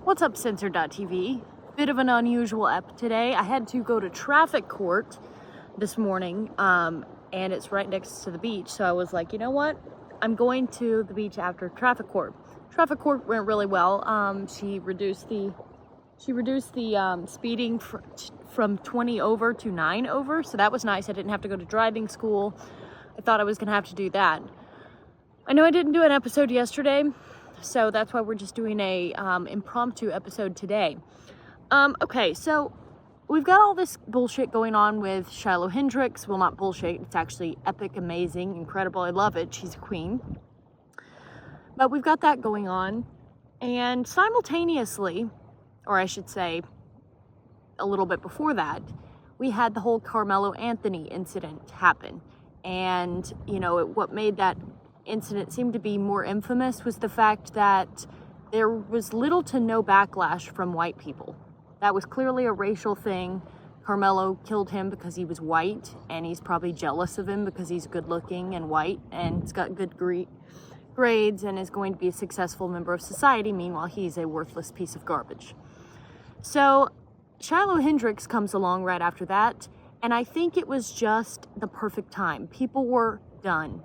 What's up, Censor.tv? Bit of an unusual ep today. I had to go to traffic court this morning, and it's right next to the beach. So I was like, you know what? I'm going to the beach after traffic court. Traffic court went really well. She reduced the speeding from 20 over to 9 over. So that was nice. I didn't have to go to driving school. I thought I was going to have to do that. I know I didn't do an episode yesterday, so that's why we're just doing a impromptu episode today. Okay, so we've got all this bullshit going on with Shiloh Hendrix. Well, not bullshit. It's actually epic, amazing, incredible. I love it. She's a queen. But we've got that going on. And simultaneously, or I should say a little bit before that, we had the whole Carmelo Anthony incident happen. And, you know, what made that incident seem to be more infamous was the fact that there was little to no backlash from white people. That was clearly a racial thing. Carmelo killed him because he was white, and he's probably jealous of him because he's good looking and white and he's got good grades and is going to be a successful member of society. Meanwhile, he's a worthless piece of garbage. So Shiloh Hendrix comes along right after that, and I think it was just the perfect time. People were done.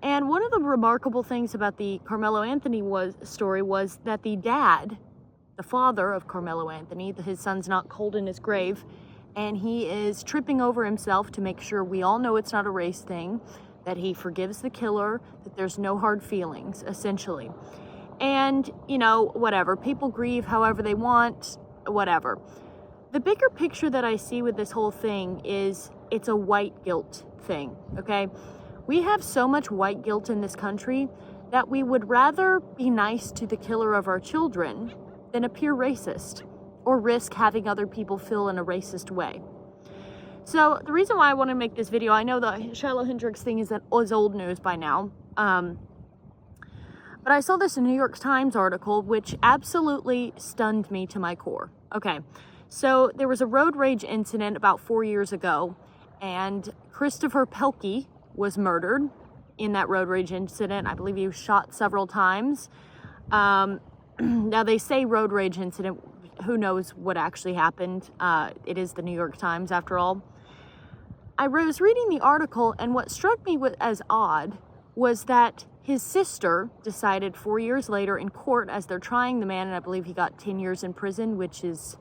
And one of the remarkable things about the Carmelo Anthony story was that the dad, the father of Carmelo Anthony, his son's not cold in his grave, and he is tripping over himself to make sure we all know it's not a race thing, that he forgives the killer, that there's no hard feelings, essentially. And, you know, whatever. People grieve however they want, whatever. The bigger picture that I see with this whole thing is it's a white guilt thing, okay? We have so much white guilt in this country that we would rather be nice to the killer of our children than appear racist or risk having other people feel in a racist way. So the reason why I want to make this video, I know the Shiloh Hendrix thing is old news by now, but I saw this New York Times article which absolutely stunned me to my core. Okay, so there was a road rage incident about 4 years ago, and Christopher Pelkey was murdered in that road rage incident. I believe he was shot several times. Now they say road rage incident, who knows what actually happened. It is the New York Times after all. I was reading the article, and what struck me as odd was that his sister decided 4 years later in court, as they're trying the man, and I believe he got 10 years in prison, which is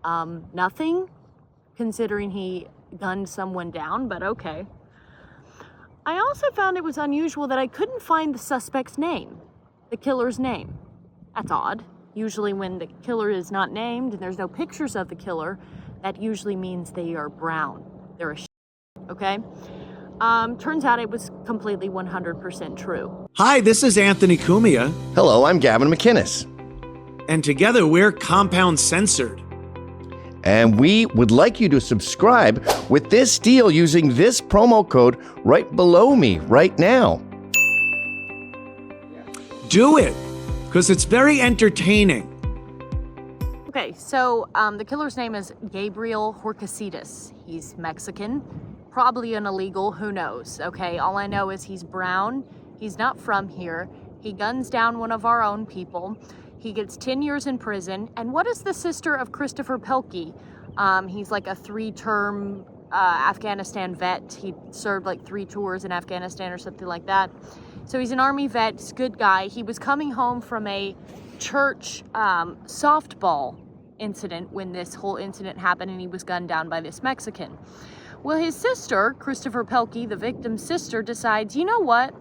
nothing considering he gunned someone down, but okay. I also found it was unusual that I couldn't find the suspect's name, the killer's name. That's odd. Usually when the killer is not named and there's no pictures of the killer, that usually means they are brown. They're a okay? Turns out it was completely 100% true. Hi, this is Anthony Cumia. Hello, I'm Gavin McInnes. And together we're Compound Censored. And we would like you to subscribe with this deal using this promo code right below me right now. Do it, because it's very entertaining. Okay, so the killer's name is Gabriel Horcasitas. He's Mexican, probably an illegal, who knows, okay? All I know is he's brown, he's not from here, he guns down one of our own people, he gets 10 years in prison, and what is the sister of Christopher Pelkey? He's like a 3-term Afghanistan vet. He served like 3 tours in Afghanistan or something like that. So he's an army vet, he's a good guy. He was coming home from a church softball incident when this whole incident happened, and he was gunned down by this Mexican. Well, his sister, Christopher Pelkey, the victim's sister, decides, you know what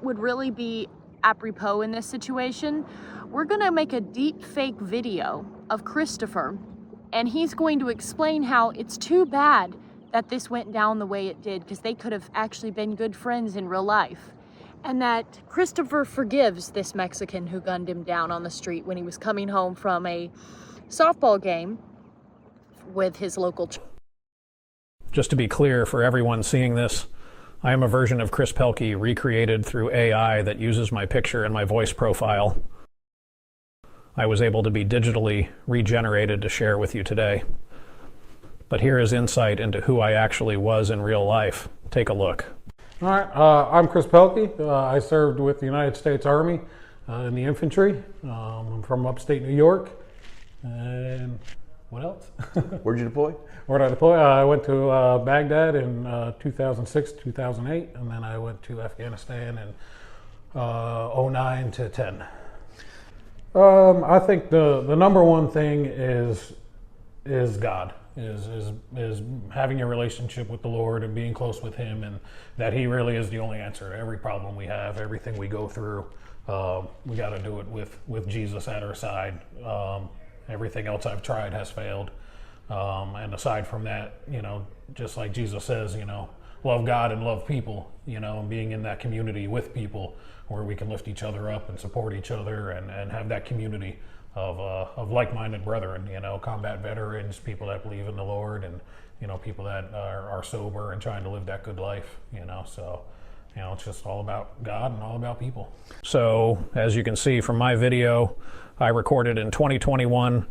would really be apropos in this situation? We're gonna make a deep fake video of Christopher, and he's going to explain how it's too bad that this went down the way it did, because they could have actually been good friends in real life. And that Christopher forgives this Mexican who gunned him down on the street when he was coming home from a softball game with his local church. Just to be clear for everyone seeing this, I am a version of Chris Pelkey recreated through AI that uses my picture and my voice profile. I was able to be digitally regenerated to share with you today. But here is insight into who I actually was in real life. Take a look. All right, I'm Chris Pelkey. I served with the United States Army in the infantry. I'm from upstate New York. And what else? Where'd you deploy? Where'd I deploy? I went to Baghdad in 2006, 2008, and then I went to Afghanistan in 09 to 10. I think the number one thing is God, is having a relationship with the Lord and being close with Him, and that He really is the only answer to every problem we have, everything we go through. We got to do it with Jesus at our side. Everything else I've tried has failed. And aside from that, just like Jesus says, love God and love people, and being in that community with people where we can lift each other up and support each other and have that community of like-minded brethren, combat veterans, people that believe in the Lord, and, people that are sober and trying to live that good life, so, it's just all about God and all about people. So, as you can see from my video, I recorded in 2021.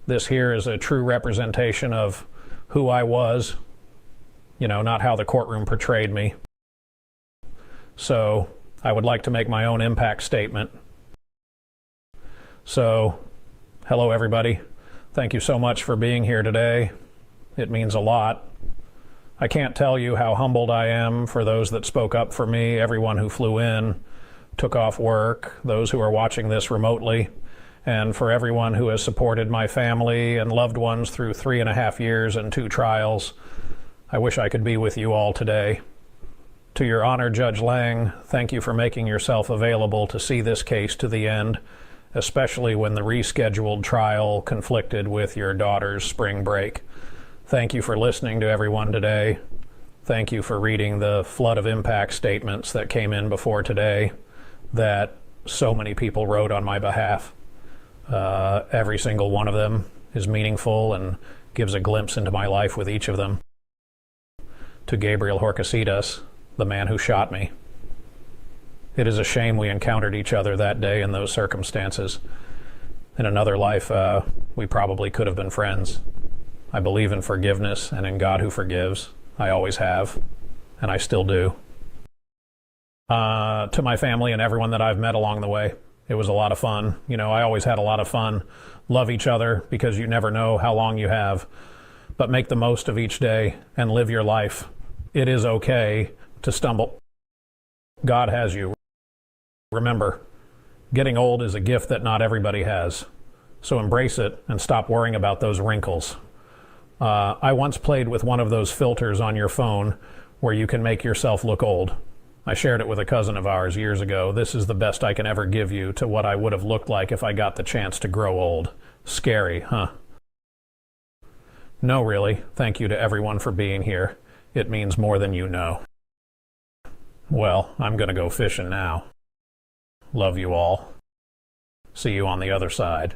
This here is a true representation of who I was, not how the courtroom portrayed me. So, I would like to make my own impact statement. So, hello everybody. Thank you so much for being here today. It means a lot. I can't tell you how humbled I am for those that spoke up for me, everyone who flew in, took off work, those who are watching this remotely, and for everyone who has supported my family and loved ones through 3.5 years and 2 trials. I wish I could be with you all today. To Your Honor, Judge Lang, thank you for making yourself available to see this case to the end, especially when the rescheduled trial conflicted with your daughter's spring break. Thank you for listening to everyone today. Thank you for reading the flood of impact statements that came in before today that so many people wrote on my behalf. Every single one of them is meaningful and gives a glimpse into my life with each of them. To Gabriel Horcasitas, the man who shot me. It is a shame we encountered each other that day in those circumstances. In another life, we probably could have been friends. I believe in forgiveness and in God who forgives. I always have, and I still do. To my family and everyone that I've met along the way, it was a lot of fun. I always had a lot of fun. Love each other because you never know how long you have. But make the most of each day and live your life. It is okay to stumble. God has you. Remember, getting old is a gift that not everybody has. So embrace it and stop worrying about those wrinkles. I once played with one of those filters on your phone where you can make yourself look old. I shared it with a cousin of ours years ago. This is the best I can ever give you to what I would have looked like if I got the chance to grow old. Scary, huh? No, really. Thank you to everyone for being here. It means more than you know. Well, I'm gonna go fishing now. Love you all. See you on the other side.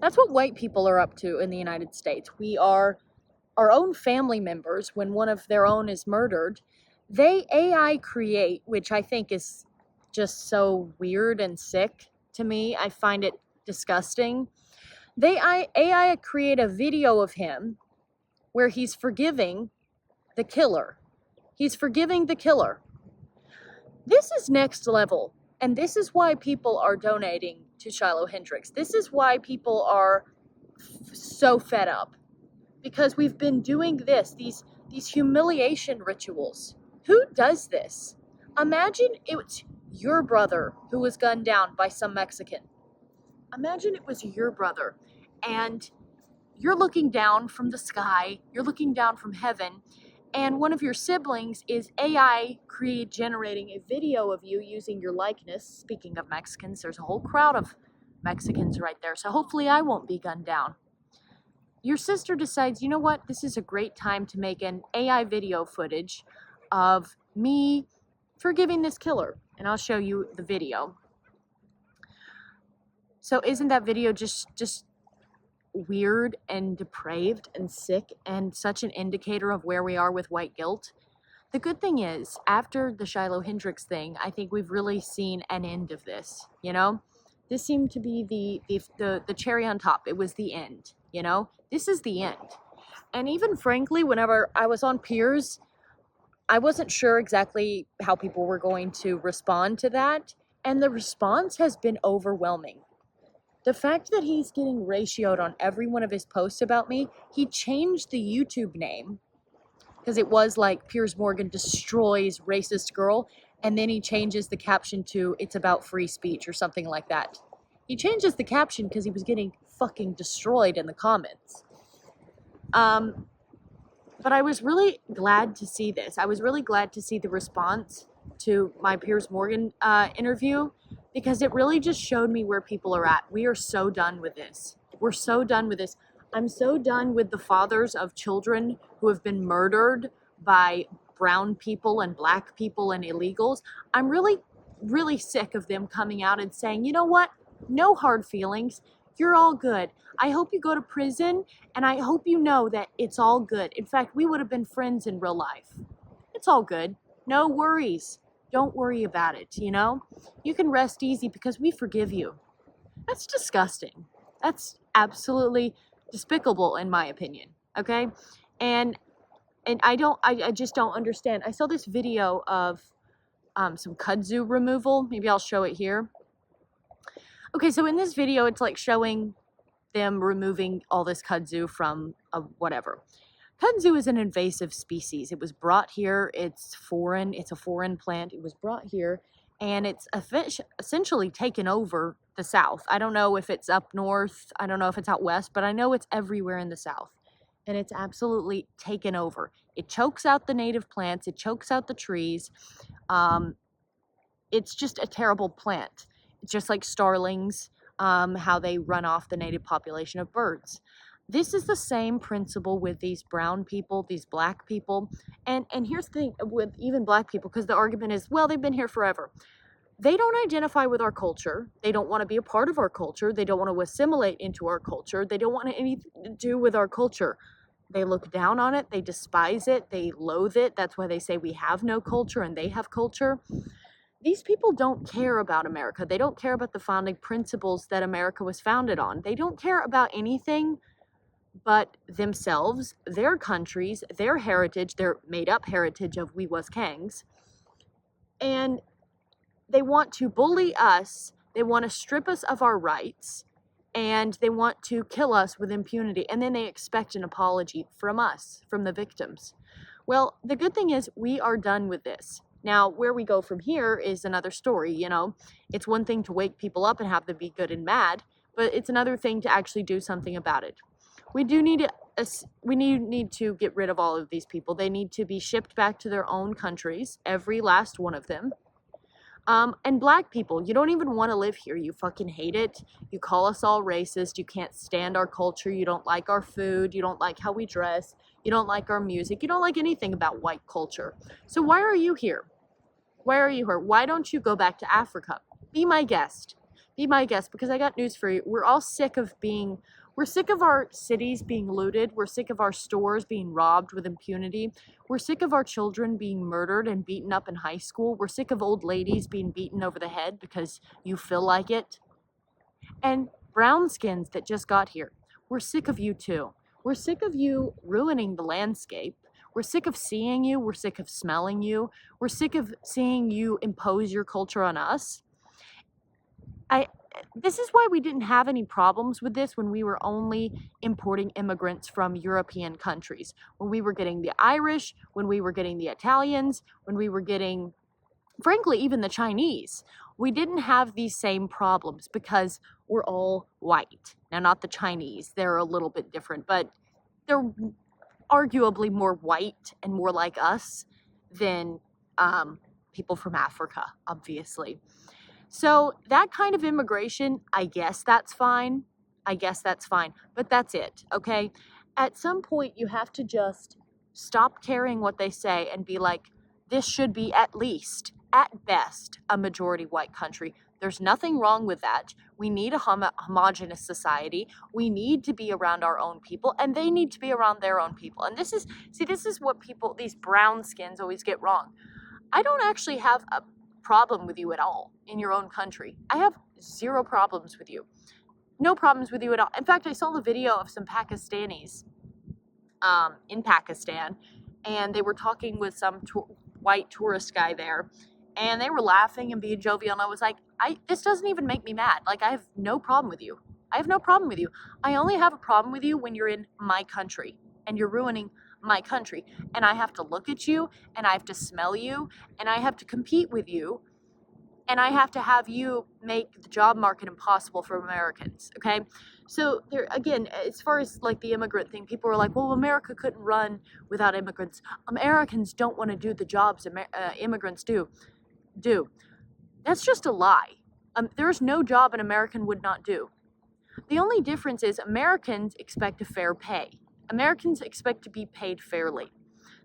That's what white people are up to in the United States. We are our own family members. When one of their own is murdered, they AI create, which I think is just so weird and sick to me. I find it disgusting. They AI create a video of him where he's forgiving the killer. He's forgiving the killer. This is next level. And this is why people are donating to Shiloh Hendricks. This is why people are so fed up. Because we've been doing this, these humiliation rituals. Who does this? Imagine it's your brother who was gunned down by some Mexican. Imagine it was your brother and you're looking down from the sky, you're looking down from heaven, and one of your siblings is AI generating a video of you using your likeness. Speaking of Mexicans, there's a whole crowd of Mexicans right there, so hopefully I won't be gunned down. Your sister decides, you know what, this is a great time to make an AI video footage of me forgiving this killer, and I'll show you the video. So isn't that video just weird and depraved and sick and such an indicator of where we are with white guilt? The good thing is, after the Shiloh Hendricks thing, I think we've really seen an end of this, you know? This seemed to be the cherry on top. It was the end. You know, this is the end. And even frankly, whenever I was on Piers, I wasn't sure exactly how people were going to respond to that. And the response has been overwhelming. The fact that he's getting ratioed on every one of his posts about me, he changed the YouTube name because it was like Piers Morgan destroys racist girl. And then he changes the caption to it's about free speech or something like that. He changes the caption because he was getting fucking destroyed in the comments. But I was really glad to see this. I was really glad to see the response to my Piers Morgan interview, because it really just showed me where people are at. We are so done with this. We're so done with this. I'm so done with the fathers of children who have been murdered by brown people and black people and illegals. I'm really, really sick of them coming out and saying, you know what? No hard feelings. You're all good. I hope you go to prison, and I hope you know that it's all good. In fact, we would have been friends in real life. It's all good. No worries. Don't worry about it, you know? You can rest easy because we forgive you. That's disgusting. That's absolutely despicable in my opinion, okay? And I just don't understand. I saw this video of some kudzu removal. Maybe I'll show it here. Okay, so in this video, it's like showing them removing all this kudzu from whatever. Kudzu is an invasive species. It was brought here. It's foreign. It's a foreign plant. It was brought here, and it's essentially taken over the South. I don't know if it's up north. I don't know if it's out west, but I know it's everywhere in the South, and it's absolutely taken over. It chokes out the native plants. It chokes out the trees. It's just a terrible plant. It's just like starlings, how they run off the native population of birds. This is the same principle with these brown people, these black people. And here's the thing with even black people, because the argument is, well, they've been here forever. They don't identify with our culture. They don't want to be a part of our culture. They don't want to assimilate into our culture. They don't want anything to do with our culture. They look down on it. They despise it. They loathe it. That's why they say we have no culture and they have culture. These people don't care about America. They don't care about the founding principles that America was founded on. They don't care about anything but themselves, their countries, their heritage, their made-up heritage of we was kangs. And they want to bully us. They want to strip us of our rights. And they want to kill us with impunity. And then they expect an apology from us, from the victims. Well, the good thing is we are done with this. Now, where we go from here is another story, you know. It's one thing to wake people up and have them be good and mad, but it's another thing to actually do something about it. We need to get rid of all of these people. They need to be shipped back to their own countries, every last one of them. And black people, you don't even want to live here. You fucking hate it. You call us all racist. You can't stand our culture. You don't like our food. You don't like how we dress. You don't like our music. You don't like anything about white culture. So why are you here? Why are you here? Why don't you go back to Africa? Be my guest. Be my guest, because I got news for you. We're all sick of our cities being looted. We're sick of our stores being robbed with impunity. We're sick of our children being murdered and beaten up in high school. We're sick of old ladies being beaten over the head because you feel like it. And brown skins that just got here. We're sick of you too. We're sick of you ruining the landscape. We're sick of seeing you. We're sick of smelling you. We're sick of seeing you impose your culture on us. This is why we didn't have any problems with this when we were only importing immigrants from European countries. When we were getting the Irish, when we were getting the Italians, when we were getting, frankly, even the Chinese. We didn't have these same problems because we're all white. Now, not the Chinese. They're a little bit different, but they're arguably more white and more like us than people from Africa, obviously. So that kind of immigration, I guess that's fine. But that's it, okay? At some point, you have to just stop caring what they say and be like, this should be at least, at best, a majority white country. There's nothing wrong with that. We need a homogenous society. We need to be around our own people, and they need to be around their own people. And this is what these brown skins always get wrong. I don't actually have a problem with you at all in your own country. I have zero problems with you. No problems with you at all. In fact, I saw the video of some Pakistanis in Pakistan, and they were talking with some white tourist guy there, and they were laughing and being jovial, and I was like, this doesn't even make me mad. Like, I have no problem with you. I have no problem with you. I only have a problem with you when you're in my country and you're ruining my country, and I have to look at you, and I have to smell you, and I have to compete with you, and I have to have you make the job market impossible for Americans, okay? So there, again, as far as like the immigrant thing, people are like, well, America couldn't run without immigrants. Americans don't want to do the jobs immigrants do. That's just a lie. There's no job an American would not do. The only difference is Americans expect a fair pay. Americans expect to be paid fairly.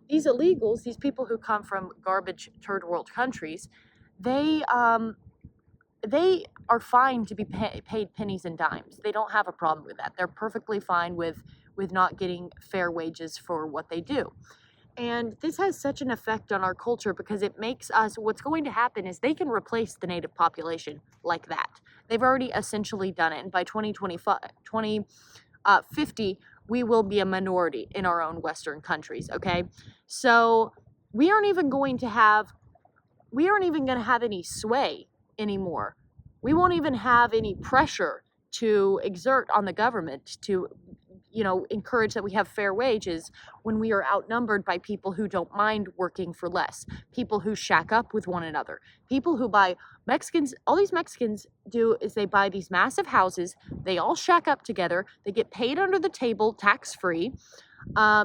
These illegals, these people who come from garbage third world countries, they are fine to be paid pennies and dimes. They don't have a problem with that. They're perfectly fine with not getting fair wages for what they do. And this has such an effect on our culture because it makes us, what's going to happen is they can replace the native population like that. They've already essentially done it. And by 2050, we will be a minority in our own Western countries, okay? So we aren't even going to have any sway anymore. We won't even have any pressure to exert on the government to, encourage that we have fair wages when we are outnumbered by people who don't mind working for less, people who shack up with one another, people who buy Mexicans. All these Mexicans do is they buy these massive houses, they all shack up together, they get paid under the table, tax-free,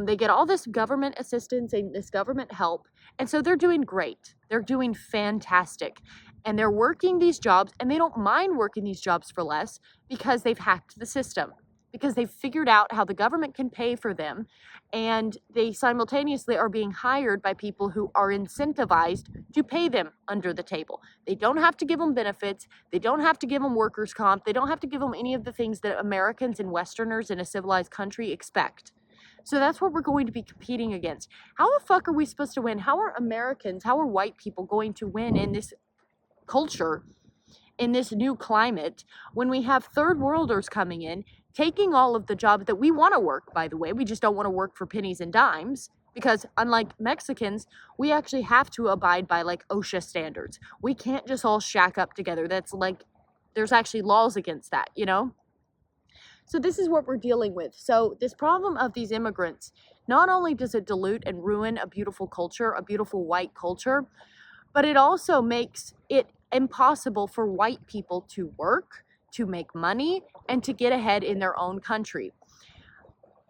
they get all this government assistance and this government help, and so they're doing great. They're doing fantastic. And they're working these jobs, and they don't mind working these jobs for less because they've hacked the system, because they've figured out how the government can pay for them, and they simultaneously are being hired by people who are incentivized to pay them under the table. They don't have to give them benefits. They don't have to give them workers' comp. They don't have to give them any of the things that Americans and Westerners in a civilized country expect. So that's what we're going to be competing against. How the fuck are we supposed to win? How are Americans, how are white people going to win in this culture, in this new climate, when we have third worlders coming in, taking all of the jobs that we want to work, by the way. We just don't want to work for pennies and dimes, because unlike Mexicans, we actually have to abide by like OSHA standards. We can't just all shack up together. That's like, there's actually laws against that, So this is what we're dealing with. So this problem of these immigrants, not only does it dilute and ruin a beautiful culture, a beautiful white culture, but it also makes it impossible for white people to work, to make money, and to get ahead in their own country.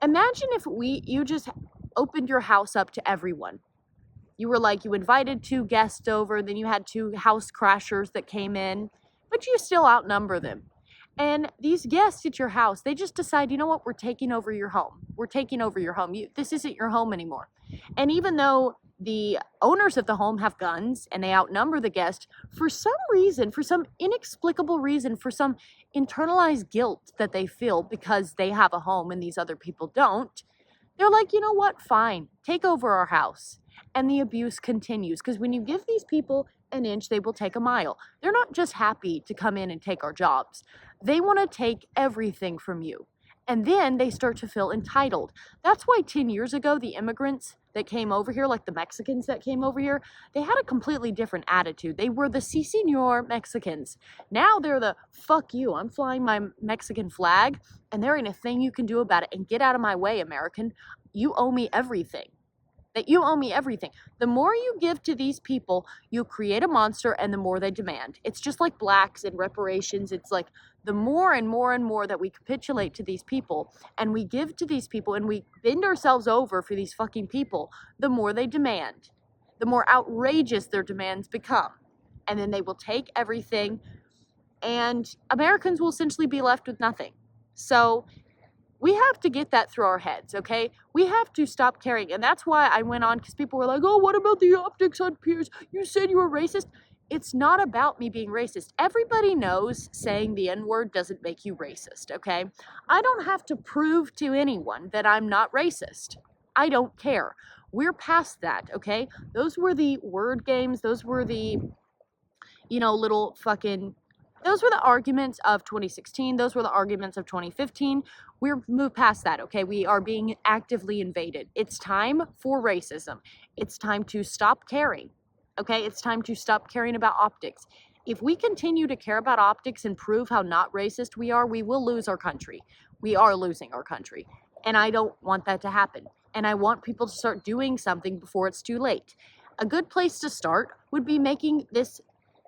Imagine if you just opened your house up to everyone. You invited 2 guests over, then you had 2 house crashers that came in, but you still outnumber them. And these guests at your house, they just decide, you know what, we're taking over your home. We're taking over your home. This isn't your home anymore. And even though the owners of the home have guns and they outnumber the guest, for some reason, for some inexplicable reason, for some internalized guilt that they feel because they have a home and these other people don't, they're like, you know what, fine, take over our house. And the abuse continues, because when you give these people an inch, they will take a mile. They're not just happy to come in and take our jobs. They want to take everything from you. And then they start to feel entitled. That's why 10 years ago, the immigrants that came over here, like the Mexicans that came over here, they had a completely different attitude. They were the si senor Mexicans. Now they're the fuck you, I'm flying my Mexican flag, and there ain't a thing you can do about it. And get out of my way, American. You owe me everything. You owe me everything. The more you give to these people, you create a monster, and the more they demand. It's just like blacks and reparations. It's like the more and more and more that we capitulate to these people, and we give to these people, and we bend ourselves over for these fucking people, the more they demand. The more outrageous their demands become. And then they will take everything, and Americans will essentially be left with nothing. So we have to get that through our heads, okay? We have to stop caring. And that's why I went on, because people were like, oh, what about the optics on Piers? You said you were racist. It's not about me being racist. Everybody knows saying the N-word doesn't make you racist, okay? I don't have to prove to anyone that I'm not racist. I don't care. We're past that, okay? Those were the word games. Those were the, little fucking Those were the arguments of 2016. Those were the arguments of 2015. We're moved past that, okay? We are being actively invaded. It's time for racism. It's time to stop caring, okay? It's time to stop caring about optics. If we continue to care about optics and prove how not racist we are, we will lose our country. We are losing our country. And I don't want that to happen. And I want people to start doing something before it's too late. A good place to start would be making this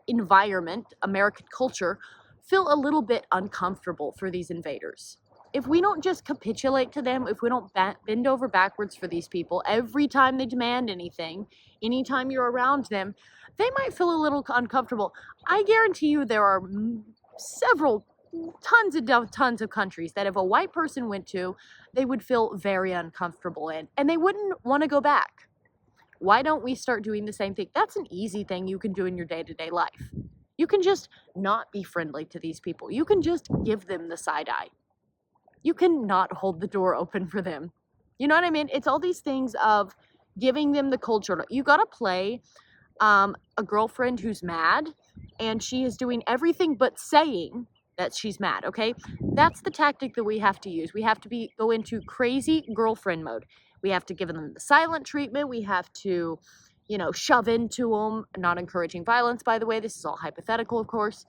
environment, American culture, feel a little bit uncomfortable for these invaders. If we don't just capitulate to them, if we don't bend over backwards for these people every time they demand anything, anytime you're around them, they might feel a little uncomfortable. I guarantee you there are tons of countries that if a white person went to, they would feel very uncomfortable in, and they wouldn't want to go back. Why don't we start doing the same thing? That's an easy thing you can do in your day-to-day life. You can just not be friendly to these people. You can just give them the side eye. You can not hold the door open for them. You know what I mean? It's all these things of giving them the culture. You got to play a girlfriend who's mad, and she is doing everything but saying that she's mad, okay? That's the tactic that we have to use. We have to go into crazy girlfriend mode. We have to give them the silent treatment. We have to, shove into them. Not encouraging violence, by the way. This is all hypothetical, of course.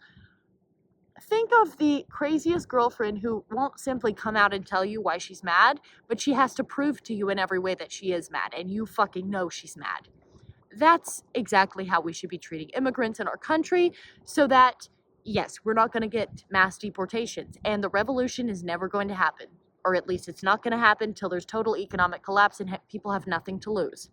Think of the craziest girlfriend who won't simply come out and tell you why she's mad, but she has to prove to you in every way that she is mad, and you fucking know she's mad. That's exactly how we should be treating immigrants in our country, so that, yes, we're not going to get mass deportations, and the revolution is never going to happen. Or at least it's not going to happen until there's total economic collapse and people have nothing to lose.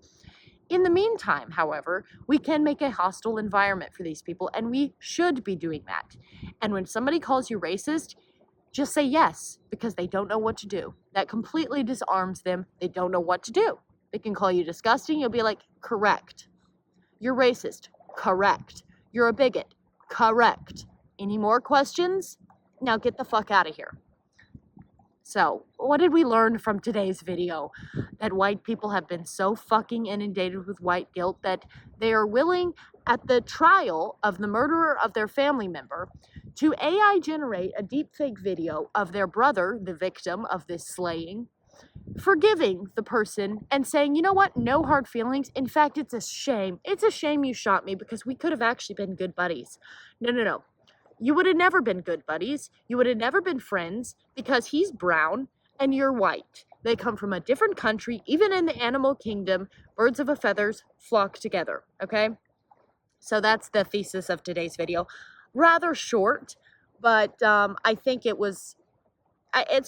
In the meantime, however, we can make a hostile environment for these people, and we should be doing that. And when somebody calls you racist, just say yes, because they don't know what to do. That completely disarms them. They don't know what to do. They can call you disgusting. You'll be like, correct. You're racist. Correct. You're a bigot. Correct. Any more questions? Now get the fuck out of here. So, what did we learn from today's video? That white people have been so fucking inundated with white guilt that they are willing, at the trial of the murderer of their family member, to AI generate a deepfake video of their brother, the victim of this slaying, forgiving the person and saying, you know what, no hard feelings. In fact, it's a shame. It's a shame you shot me because we could have actually been good buddies. No. You would have never been good buddies. You would have never been friends because he's brown and you're white. They come from a different country. Even in the animal kingdom, birds of a feathers flock together, okay? So that's the thesis of today's video. Rather short, but I think it's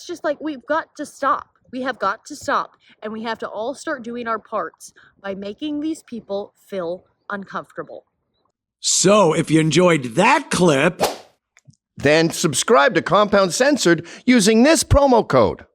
just like we've got to stop. We have got to stop, and we have to all start doing our parts by making these people feel uncomfortable. So, if you enjoyed that clip, then subscribe to Compound Censored using this promo code.